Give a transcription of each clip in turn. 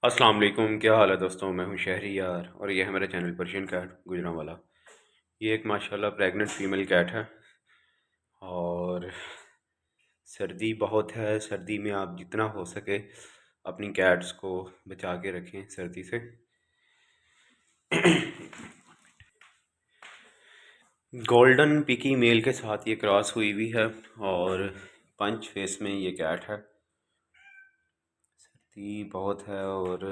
अस्सलाम वालेकुम, क्या हाल है दोस्तों। मैं हूं शहरी यार और ये है मेरा चैनल पर्शियन कैट गुजरांवाला। ये एक माशाल्लाह प्रेग्नेंट फीमेल कैट है और सर्दी बहुत है। सर्दी में आप जितना हो सके अपनी कैट्स को बचा के रखें सर्दी से। गोल्डन पिकी मेल के साथ ये क्रॉस हुई हुई है और पंच फेस में ये कैट है। सर्दी बहुत है और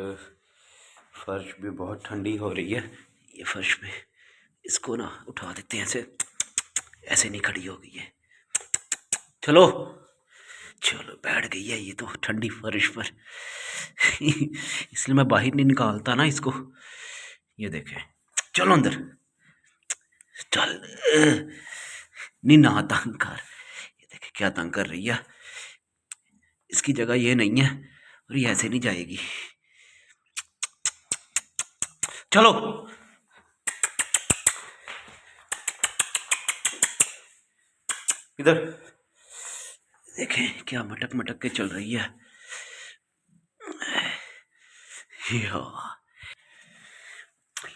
फर्श भी बहुत ठंडी हो रही है। ये फर्श पे इसको ना उठा देते हैं, ऐसे ऐसे नहीं खड़ी हो गई है। चलो चलो बैठ गई है ये तो ठंडी फर्श पर। इसलिए मैं बाहर नहीं निकालता ना इसको। ये देखें, चलो अंदर चल। नहीं ना तंग कर। ये देखे क्या तंग कर रही है। इसकी जगह ये नहीं है और ये ऐसे नहीं जाएगी। चलो इधर देखें क्या मटक मटक के चल रही है।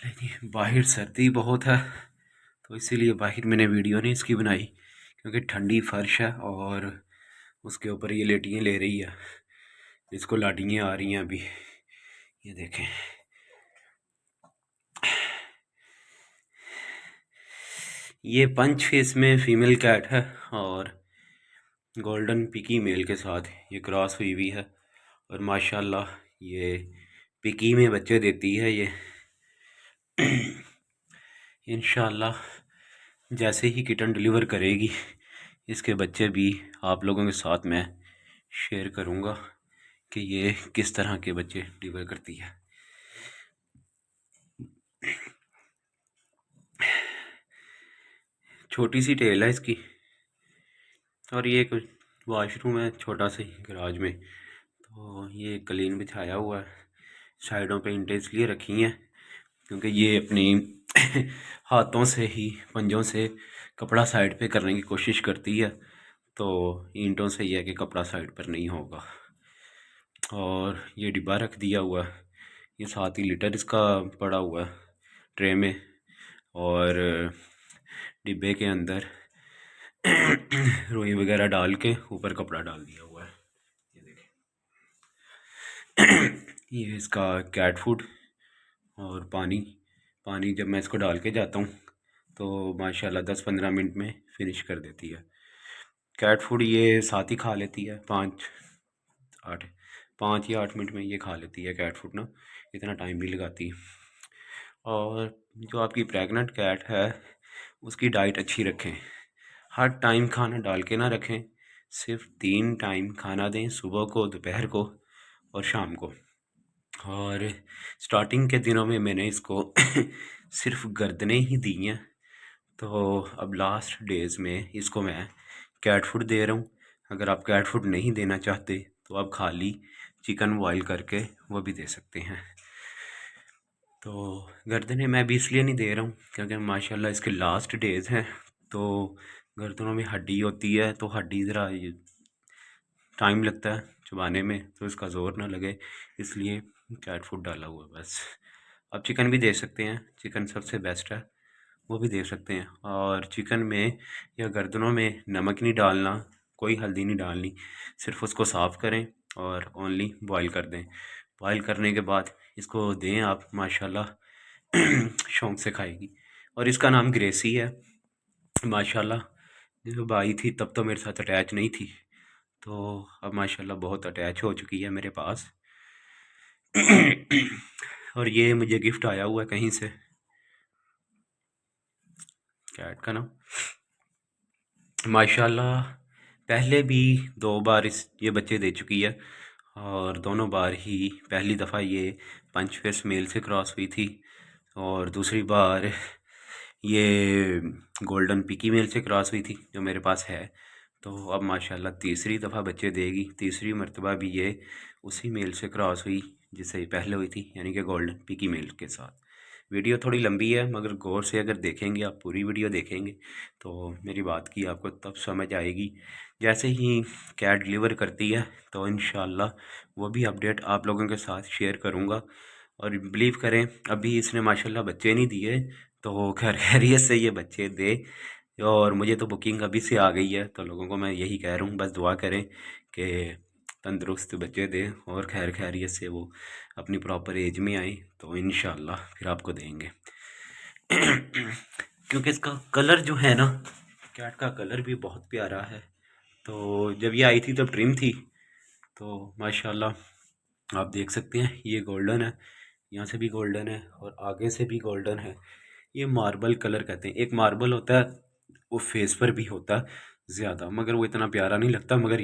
लेकिन बाहर सर्दी बहुत है तो इसीलिए बाहर मैंने वीडियो नहीं इसकी बनाई, क्योंकि ठंडी फर्श है और उसके ऊपर ये लेटियाँ ले रही है। इसको लाटियाँ आ रही हैं अभी। ये देखें, ये पंच फेस में फीमेल कैट है और गोल्डन पिकी मेल के साथ ये क्रॉस हुई हुई है और माशाल्लाह ये पिकी में बच्चे देती है। ये इंशाल्लाह जैसे ही किटन डिलीवर करेगी इसके बच्चे भी आप लोगों के साथ मैं शेयर करूंगा कि ये किस तरह के बच्चे डिलीवर करती है। छोटी सी टेल है इसकी और ये एक वाशरूम है छोटा सा ही गराज में। तो ये कलीन बिछाया हुआ है। साइडों पे ईंटें इसलिए रखी हैं क्योंकि ये अपनी हाथों से ही पंजों से कपड़ा साइड पे करने की कोशिश करती है। तो ईंटों से ये है कि कपड़ा साइड पर नहीं होगा। और ये डिब्बा रख दिया हुआ है। ये 7 लीटर इसका पड़ा हुआ है ट्रे में और डिब्बे के अंदर रुई वगैरह डाल के ऊपर कपड़ा डाल दिया हुआ है। ये देखें। ये इसका कैट फूड और पानी जब मैं इसको डाल के जाता हूँ तो माशाल्लाह 10-15 मिनट में फिनिश कर देती है। कैट फूड ये साथ ही खा लेती है, 5 या 8 मिनट में ये खा लेती है कैट फूड ना, इतना टाइम नहीं लगाती। और जो आपकी प्रेग्नेंट कैट है उसकी डाइट अच्छी रखें। हर टाइम खाना डाल के ना रखें, सिर्फ 3 टाइम खाना दें, सुबह को, दोपहर को और शाम को। और स्टार्टिंग के दिनों में मैंने इसको सिर्फ गर्दनें ही दी हैं। तो अब लास्ट डेज़ में इसको मैं कैट फूड दे रहा हूँ। अगर आप कैट फूड नहीं देना चाहते तो आप खाली चिकन बॉयल करके वो भी दे सकते हैं। तो गर्दनें मैं भी इसलिए नहीं दे रहा हूँ क्योंकि माशाल्लाह इसके लास्ट डेज़ हैं। तो गर्दनों में हड्डी होती है तो हड्डी ज़रा टाइम लगता है चबाने में, तो इसका ज़ोर ना लगे इसलिए कैट फूड डाला हुआ है बस। आप चिकन भी दे सकते हैं, चिकन सबसे बेस्ट है, वो भी दे सकते हैं। और चिकन में या गर्दनों में नमक नहीं डालना, कोई हल्दी नहीं डालनी, सिर्फ उसको साफ़ करें और ओनली बॉयल कर दें। बॉयल करने के बाद इसको दें आप, माशाल्लाह शौक़ से खाएगी। और इसका नाम ग्रेसी है। माशाल्लाह जब आई थी तब तो मेरे साथ अटैच नहीं थी, तो अब माशाल्लाह बहुत अटैच हो चुकी है मेरे पास। और ये मुझे गिफ्ट आया हुआ है कहीं से, कैट का नाम माशाल्लाह पहले भी 2 बार ये बच्चे दे चुकी है और दोनों बार ही पहली दफ़ा ये पंच फेस मेल से क्रॉस हुई थी और दूसरी बार ये गोल्डन पिकी मेल से क्रॉस हुई थी जो मेरे पास है। तो अब माशाल्लाह तीसरी दफ़ा बच्चे देगी, तीसरी मर्तबा भी ये उसी मेल से क्रॉस हुई जिससे पहले हुई थी, यानी कि गोल्डन पिकी मेल के साथ। वीडियो थोड़ी लंबी है मगर गौर से अगर देखेंगे, आप पूरी वीडियो देखेंगे तो मेरी बात की आपको तब समझ आएगी। जैसे ही कैट डिलीवर करती है तो इंशाल्लाह वो भी अपडेट आप लोगों के साथ शेयर करूँगा। और बिलीव करें, अभी इसने माशाल्लाह बच्चे नहीं दिए, तो खैर खैरियत से ये बच्चे दे। और मुझे तो बुकिंग अभी से आ गई है, तो लोगों को मैं यही कह रहा हूँ, बस दुआ करें कि तंदुरुस्त बच्चे दें और खैर खैरियत से वो अपनी प्रॉपर एज में आए, तो इंशाल्लाह फिर आपको देंगे। क्योंकि इसका कलर जो है ना, कैट का कलर भी बहुत प्यारा है। तो जब ये आई थी तो ट्रिम थी, तो माशाल्लाह आप देख सकते हैं ये गोल्डन है, यहाँ से भी गोल्डन है और आगे से भी गोल्डन है। ये मार्बल कलर कहते हैं। एक मार्बल होता है वो फेस पर भी होता है ज़्यादा, मगर वो इतना प्यारा नहीं लगता। मगर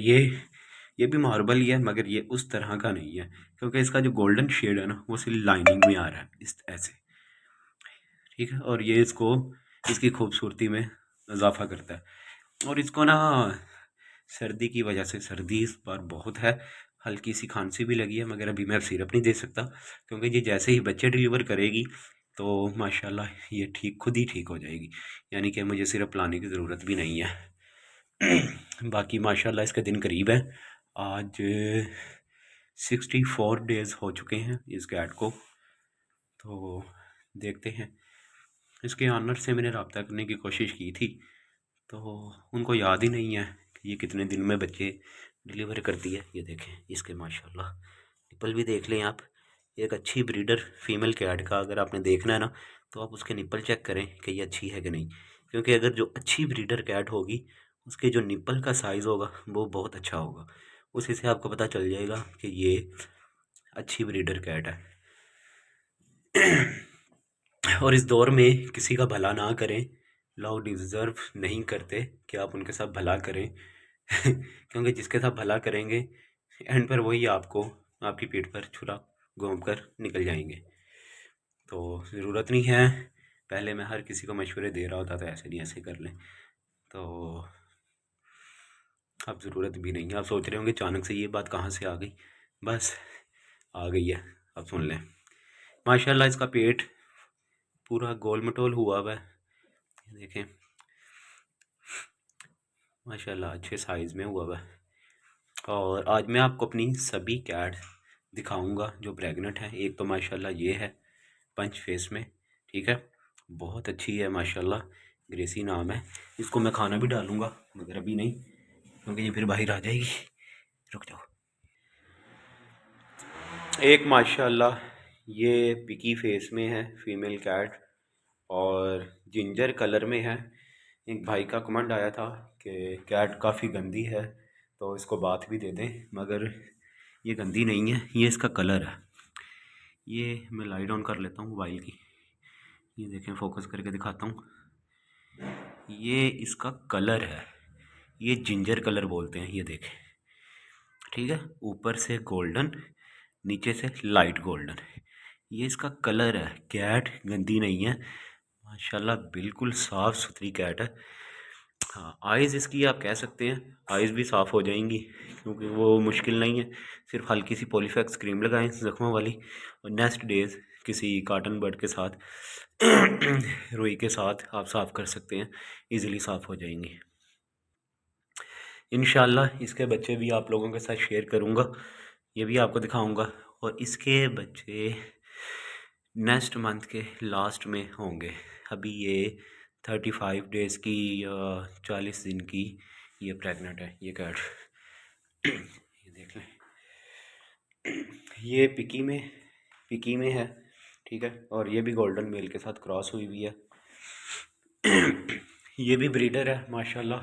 ये भी मार्बल ही है, मगर ये उस तरह का नहीं है, क्योंकि इसका जो गोल्डन शेड है ना वो सिर्फ लाइनिंग में आ रहा है इस ऐसे, ठीक है। और ये इसको इसकी खूबसूरती में इजाफा करता है। और इसको ना सर्दी की वजह से, सर्दी इस बार बहुत है, हल्की सी खांसी भी लगी है, मगर अभी मैं सिरप नहीं दे सकता, क्योंकि ये जैसे ही बच्चे डिलीवर करेगी तो माशाल्लाह ये ठीक, खुद ही ठीक हो जाएगी, यानी कि मुझे सिरप लाने की ज़रूरत भी नहीं है। बाकी माशाल्लाह इसके दिन करीब है, आज 64 डेज़ हो चुके हैं इस कैट को। तो देखते हैं, इसके ऑनर से मैंने रब्ता करने की कोशिश की थी, तो उनको याद ही नहीं है कि ये कितने दिन में बच्चे डिलीवर करती है। ये देखें इसके माशाल्लाह निप्पल भी देख लें आप। एक अच्छी ब्रीडर फीमेल कैट का अगर आपने देखना है ना, तो आप उसके निप्पल चेक करें कि ये अच्छी है कि नहीं, क्योंकि अगर जो अच्छी ब्रीडर कैट होगी उसके जो निप्पल का साइज़ होगा वो बहुत अच्छा होगा, उसी से आपको पता चल जाएगा कि ये अच्छी ब्रीडर कैट है। और इस दौर में किसी का भला ना करें, लोग डिज़र्व नहीं करते कि आप उनके साथ भला करें। क्योंकि जिसके साथ भला करेंगे एंड पर वही आपको आपकी पीठ पर छुरा घोंप कर निकल जाएंगे। तो ज़रूरत नहीं है, पहले मैं हर किसी को मशवरे दे रहा होता था ऐसे नहीं ऐसे कर लें, तो अब ज़रूरत भी नहीं है। आप सोच रहे होंगे अचानक से ये बात कहाँ से आ गई, बस आ गई है, अब सुन लें। माशाल्लाह इसका पेट पूरा गोल मटोल हुआ है, देखें माशाल्लाह अच्छे साइज़ में हुआ है। और आज मैं आपको अपनी सभी कैट दिखाऊंगा जो प्रेग्नेंट है। एक तो माशाल्लाह ये है पंच फेस में, ठीक है, बहुत अच्छी है माशाल्लाह, ग्रेसी नाम है। इसको मैं खाना भी डालूंगा मगर अभी नहीं, क्योंकि ये फिर बाहर आ जाएगी, रुक जाओ। एक माशाल्लाह ये पिकी फेस में है फीमेल कैट और जिंजर कलर में है। एक भाई का कमेंट आया था कि कैट काफ़ी गंदी है तो इसको बात भी दे दें, मगर ये गंदी नहीं है, ये इसका कलर है। ये मैं लाइट ऑन कर लेता हूँ मोबाइल की, ये देखें फोकस करके दिखाता हूँ, ये इसका कलर है, ये जिंजर कलर बोलते हैं, ये देखें, ठीक है, ऊपर से गोल्डन नीचे से लाइट गोल्डन, ये इसका कलर है। कैट गंदी नहीं है माशाल्लाह, बिल्कुल साफ़ सुथरी कैट है। हाँ, आइज़ इसकी आप कह सकते हैं आइज़ भी साफ़ हो जाएंगी, क्योंकि वो मुश्किल नहीं है, सिर्फ हल्की सी पॉलीफैक्स क्रीम लगाएं ज़ख्मों वाली, और नेक्स्ट डेज़ किसी कॉटन बड के साथ रुई के साथ आप साफ़ कर सकते हैं, इजीली साफ़ हो जाएंगी। इंशाल्लाह इसके बच्चे भी आप लोगों के साथ शेयर करूँगा, ये भी आपको दिखाऊँगा। और इसके बच्चे नेक्स्ट मंथ के लास्ट में होंगे। अभी ये 35 डेज़ की या 40 दिन की ये प्रेग्नेंट है ये कैट। ये देख लें, ये पिकी में है, ठीक है, और ये भी गोल्डन मेल के साथ क्रॉस हुई हुई है। ये भी ब्रीडर है माशाल्लाह,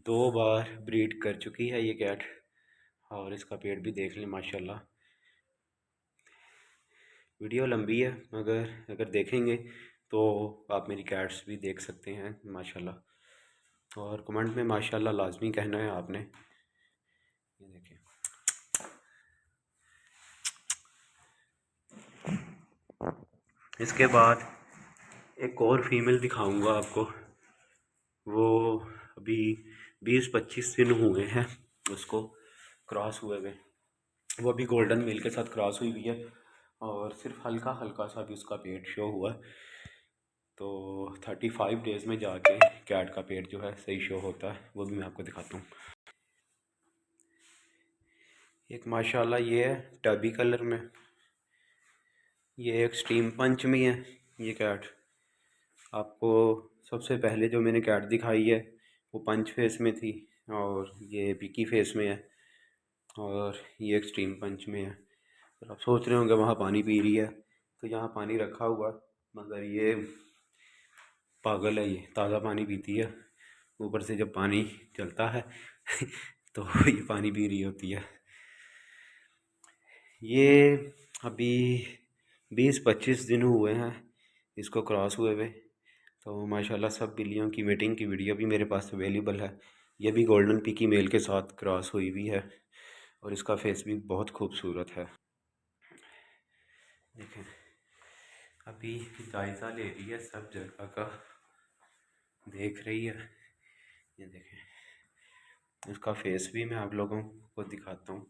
2 बार ब्रीड कर चुकी है ये कैट, और इसका पेट भी देख लें माशाल्लाह। वीडियो लंबी है मगर अगर देखेंगे तो आप मेरी कैट्स भी देख सकते हैं माशाल्लाह। और कमेंट में माशाल्लाह लाजमी कहना है आपने। ये देखिए, इसके बाद एक और फीमेल दिखाऊंगा आपको, वो अभी 20-25 दिन हुए हैं उसको क्रॉस हुए हुए, वो अभी गोल्डन मेल के साथ क्रॉस हुई हुई है। और सिर्फ हल्का हल्का सा भी उसका पेट शो हुआ। तो 35 डेज़ में जाके कैट का पेट जो है सही शो होता है, वो भी मैं आपको दिखाता हूँ। एक माशाल्लाह ये है टबी कलर में, ये एक स्टीम पंच में है ये कैट। आपको सबसे पहले जो मैंने कैट दिखाई है वो पंच फेस में थी, और ये बिकी फेस में है, और ये एक स्टीम पंच में है। और आप सोच रहे होंगे वहाँ पानी पी रही है, तो यहाँ पानी रखा हुआ, मगर ये पागल है, ये ताज़ा पानी पीती है। ऊपर से जब पानी चलता है तो ये पानी पी रही होती है। ये अभी 20-25 दिन हुए हैं इसको क्रॉस हुए हुए। तो माशाल्लाह सब बिल्लियों की मीटिंग की वीडियो भी मेरे पास अवेलेबल है। ये भी गोल्डन पिकी मेल के साथ क्रॉस हुई हुई है, और इसका फेस भी बहुत खूबसूरत है। देखें, अभी जायज़ा ले रही है सब जगह का, देख रही है। ये देखें, इसका फेस भी मैं आप लोगों को दिखाता हूँ।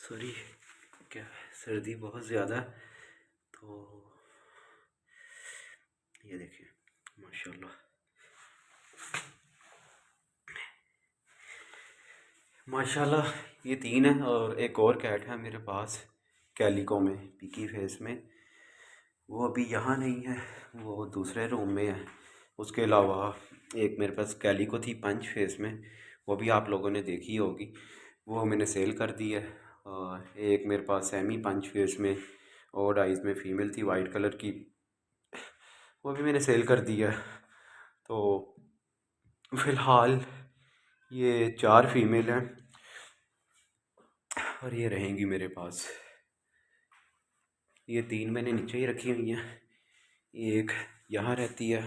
सॉरी, क्या सर्दी बहुत ज़्यादा, तो ये देखिए माशाल्लाह माशाल्लाह। ये 3 है, और एक और कैट है मेरे पास कैलिको में, पिकी फेस में। वो अभी यहाँ नहीं है, वो दूसरे रूम में है। उसके अलावा एक मेरे पास कैलिको थी पंच फेस में, वो भी आप लोगों ने देखी होगी, वो मैंने सेल कर दी है। और एक मेरे पास सेमी पंच फेस में और आइज़ में फ़ीमेल थी वाइट कलर की, वो भी मैंने सेल कर दिया। तो फ़िलहाल ये 4 फीमेल हैं, और ये रहेंगी मेरे पास। ये 3 मैंने नीचे ही रखी हुई हैं, एक यहाँ रहती है,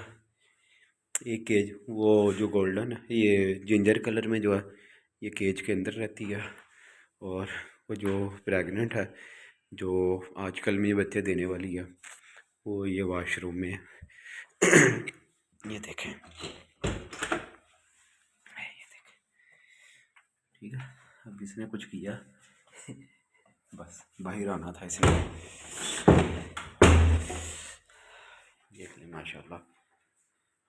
एक केज वो जो गोल्डन है, ये जिंजर कलर में जो है, ये केज के अंदर रहती है। और वो जो प्रेग्नेंट है, जो आजकल में ये बच्चे देने वाली है, वो ये वाशरूम में है। ये देखें, ठीक है। अब इसने कुछ किया बस बाहर आना था इसलिए। देख लें माशाल्लाह,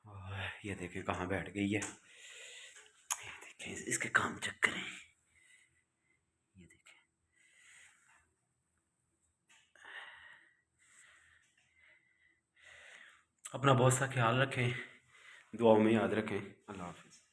और ये देखें कहाँ बैठ गई है। ये देखें इसके काम चेक करें, ये देखें। अपना बहुत सा ख्याल रखें, दुआओं में याद रखें। अल्लाह हाफ़िज़।